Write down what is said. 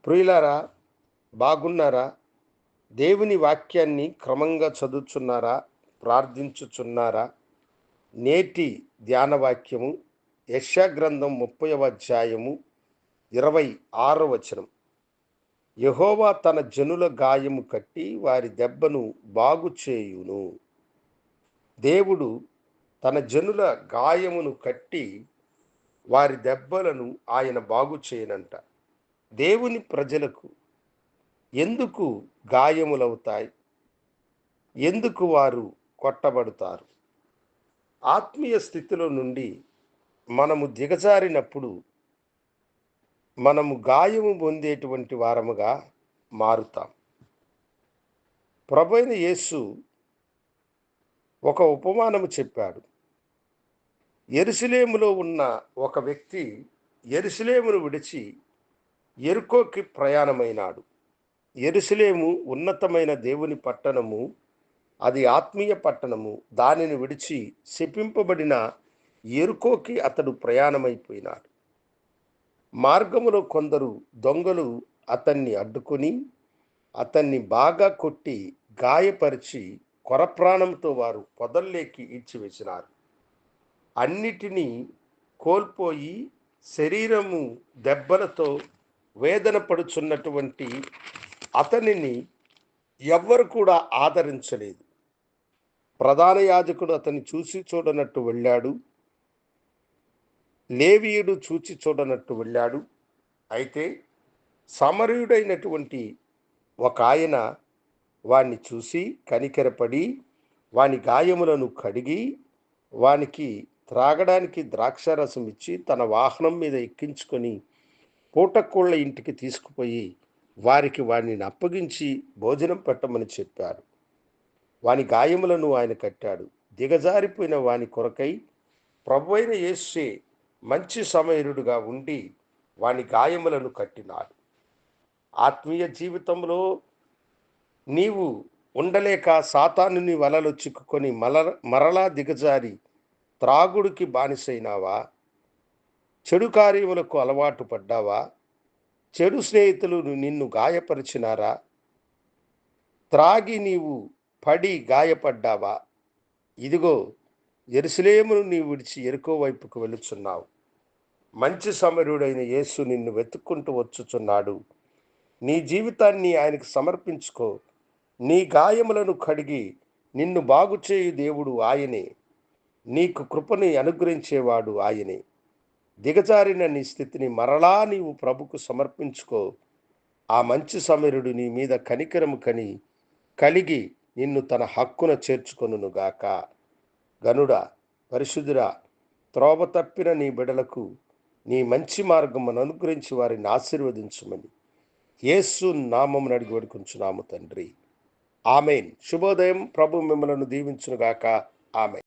ప్రియులారా, బాగున్నారా? దేవుని వాక్యాన్ని క్రమంగా చదువుచున్నారా? ప్రార్థించుచున్నారా? నేటి ధ్యాన వాక్యము యెషయా గ్రంథం 30వ అధ్యాయము 26వ వచనం. యెహోవా తన జనుల గాయము కట్టి వారి దెబ్బను బాగు చేయును. దేవుడు తన జనుల గాయమును కట్టి వారి దెబ్బలను ఆయన బాగు చేయనంట. దేవుని ప్రజలకు ఎందుకు గాయములవుతాయి? ఎందుకు వారు కొట్టబడతారు? ఆత్మీయ స్థితిలో నుండి మనము దిగజారినప్పుడు మనము గాయము పొందేటువంటి వారముగా మారుతాం. ప్రభువైన యేసు ఒక ఉపమానము చెప్పాడు. యెరూషలేములో ఉన్న ఒక వ్యక్తి యెరూషలేమును విడిచి యెరికోకి ప్రయాణమైనాడు. యెరూషలేము ఉన్నతమైన దేవుని పట్టణము, అది ఆత్మీయ పట్టణము. దానిని విడిచి శపింపబడిన యెరికోకి అతడు ప్రయాణమైపోయినాడు. మార్గములో కొందరు దొంగలు అతన్ని అడ్డుకొని అతన్ని బాగా కొట్టి గాయపరిచి కొరప్రాణంతో వారు పొదల్లోకి ఈడ్చివేసినారు. అన్నిటినీ కోల్పోయి శరీరము దెబ్బలతో వేదన పడుచున్నటువంటి అతనిని ఎవ్వరు కూడా ఆదరించలేదు. ప్రధాన యాజకుడు అతన్ని చూసి చూడనట్టు వెళ్ళాడు. లేవీయుడు చూచి చూడనట్టు వెళ్ళాడు. అయితే సమరయుడైనటువంటి ఒక ఆయన వాణ్ణి చూసి కనికరపడి వాని గాయములను కడిగి వానికి త్రాగడానికి ద్రాక్షారసం ఇచ్చి తన వాహనం మీద ఎక్కించుకొని పూటకోళ్ళ ఇంటికి తీసుకుపోయి వారికి వాణ్ణి అప్పగించి భోజనం పెట్టమని చెప్పాడు. వాని గాయములను ఆయన కట్టాడు. దిగజారిపోయిన వాని కొరకై ప్రభువైన యేసే మంచి సమయరుడుగా ఉండి వాని గాయములను కట్టినాడు. ఆత్మీయ జీవితంలో నీవు ఉండలేక సాతానుని వలలో చిక్కుకొని మరలా దిగజారి త్రాగుడికి బానిసైనావా? చెడు కార్యములకు అలవాటు పడ్డావా? చెడు స్నేహితులు నిన్ను గాయపరిచినారా? త్రాగి నీవు పడి గాయపడ్డావా? ఇదిగో, యెరూషలేమును నీవు విడిచి యెరికో వైపుకు వెళుచున్నావు. మంచి సమరుడైన యేసు నిన్ను వెతుక్కుంటూ వచ్చుచున్నాడు. నీ జీవితాన్ని ఆయనకు సమర్పించుకో. నీ గాయములను కడిగి నిన్ను బాగుచేయు దేవుడు ఆయనే. నీకు కృపని అనుగ్రహించేవాడు ఆయనే. దిగజారిన నీ స్థితిని మరలా నీవు ప్రభుకు సమర్పించుకో. ఆ మంచి సమరుడు నీ మీద కనికరము కలిగి నిన్ను తన హక్కున చేర్చుకొనుగాక. గనుడా, పరిశుద్ధుడా, త్రోవ తప్పిన నీ బిడలకు నీ మంచి మార్గమును అనుగ్రహించి వారిని ఆశీర్వదించుమని యేసు నామమున అడిగి వేడుకొంచున్నాము తండ్రి. ఆమేన్. శుభోదయం. ప్రభు మిమ్మలను దీవించునుగాక. ఆమేన్.